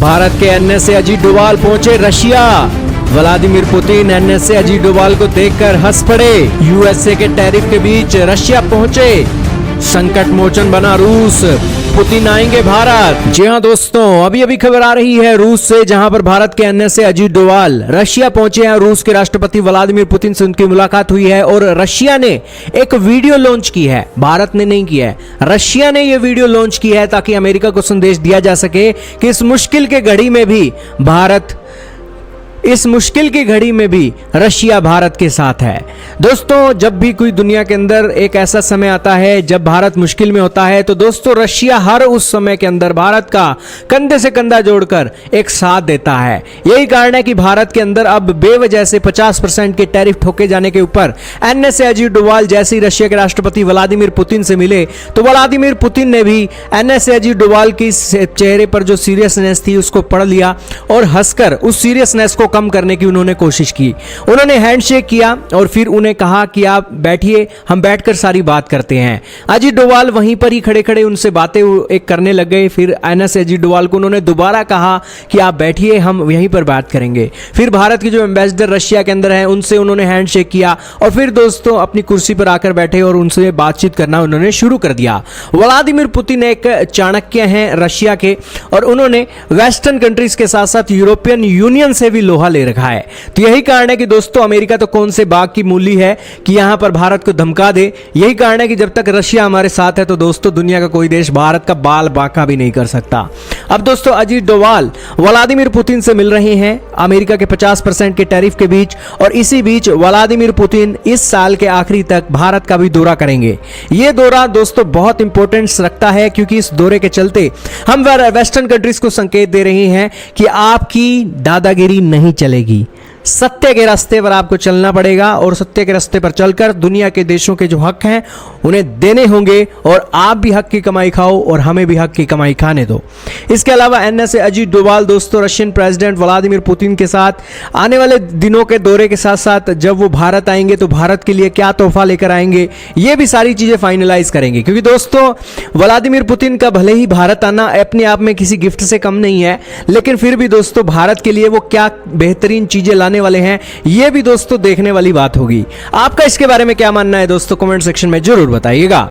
भारत के एनएसए अजीत डोभाल पहुंचे Russia. Vladimir Putin NSA Ajit Doval को देखकर हंस पड़े। यूएसए के टैरिफ के बीच रशिया पहुंचे। संकट मोचन बना रूस, पुतिन आएंगे भारत। जी हां दोस्तों, अभी अभी खबर आ रही है रूस से, जहां पर भारत के एनएसए अजीत डोभाल रशिया पहुंचे हैं। रूस के राष्ट्रपति व्लादिमीर पुतिन से उनकी मुलाकात हुई है और रशिया ने एक वीडियो लॉन्च की है, भारत ने नहीं किया है, रशिया ने यह वीडियो लॉन्च की है ताकि अमेरिका को संदेश दिया जा सके कि इस मुश्किल के घड़ी में भी रशिया भारत के साथ है। दोस्तों, जब भी कोई दुनिया के अंदर एक ऐसा समय आता है जब भारत मुश्किल में होता है, तो दोस्तों रशिया हर उस समय के अंदर भारत का कंधे से कंधा जोड़कर एक साथ देता है। यही कारण है कि भारत के अंदर अब बेवजह से 50% के टैरिफ ठोके जाने के ऊपर एनएसए अजीत डोभाल जैसे ही रशिया के राष्ट्रपति व्लादिमीर पुतिन से मिले, तो व्लादिमीर पुतिन ने भी एनएसए अजीत डोभाल की चेहरे पर जो सीरियसनेस थी उसको पढ़ लिया और हंसकर उस सीरियसनेस को कम करने की उन्होंने कोशिश की। उन्होंने हैंडशेक किया और फिर उन्हें कहा कि आप बैठिए, हम बैठकर सारी बात करते हैं। अजीत डोभाल वहीं पर ही खड़े खड़े उनसे बातें एक करने लग गए। फिर एनएसए अजीत डोभाल को उन्होंने दोबारा कहा कि आप बैठिए, हम यहीं पर बात करेंगे। फिर भारत के जो एम्बेसडर रशिया के अंदर हैं उनसे उन्होंने हैंडशेक किया और फिर दोस्तों अपनी कुर्सी पर आकर बैठे और उनसे बातचीत करना उन्होंने शुरू कर दिया। व्लादिमीर पुतिन एक चाणक्य हैं रशिया के और उन्होंने वेस्टर्न कंट्रीज के साथ साथ यूरोपियन यूनियन से भी लोहा ले रखा है। तो यही कारण है कि दोस्तों अमेरिका तो कौन से बाग की मूली है कि यहां पर भारत को धमका दे। यही कारण है कि जब तक रशिया हमारे साथ है तो दोस्तों दुनिया का कोई देश भारत का बाल बांका भी नहीं कर सकता। अब दोस्तों अजीत डोभाल व्लादिमीर पुतिन से मिल रहे हैं अमेरिका के 50% के टैरिफ के बीच, और इसी बीच व्लादिमीर पुतिन इस साल के आखिरी तक भारत का भी दौरा करेंगे। यह दौरा दोस्तों बहुत इंपॉर्टेंस रखता है क्योंकि इस दौरे के चलते हम वेस्टर्न कंट्रीज को संकेत दे रहे हैं कि आपकी दादागिरी नहीं चलेगी, सत्य के रास्ते पर आपको चलना पड़ेगा और सत्य के रास्ते पर चलकर दुनिया के देशों के जो हक हैं उन्हें देने होंगे, और आप भी हक की कमाई खाओ और हमें भी हक की कमाई खाने दो। इसके अलावा एनएसए अजीत डोभाल दोस्तों रशियन प्रेसिडेंट व्लादिमीर पुतिन के साथ आने वाले दिनों के दौरे के साथ साथ जब वो भारत आएंगे तो भारत के लिए क्या तोहफा लेकर आएंगे, ये भी सारी चीजें फाइनलाइज करेंगे। क्योंकि दोस्तों व्लादिमीर पुतिन का भले ही भारत आना अपने आप में किसी गिफ्ट से कम नहीं है, लेकिन फिर भी दोस्तों भारत के लिए वो क्या बेहतरीन चीजें लाने वाले हैं, ये भी दोस्तों देखने वाली बात होगी। आपका इसके बारे में क्या मानना है दोस्तों, कमेंट सेक्शन में जरूर बताइएगा।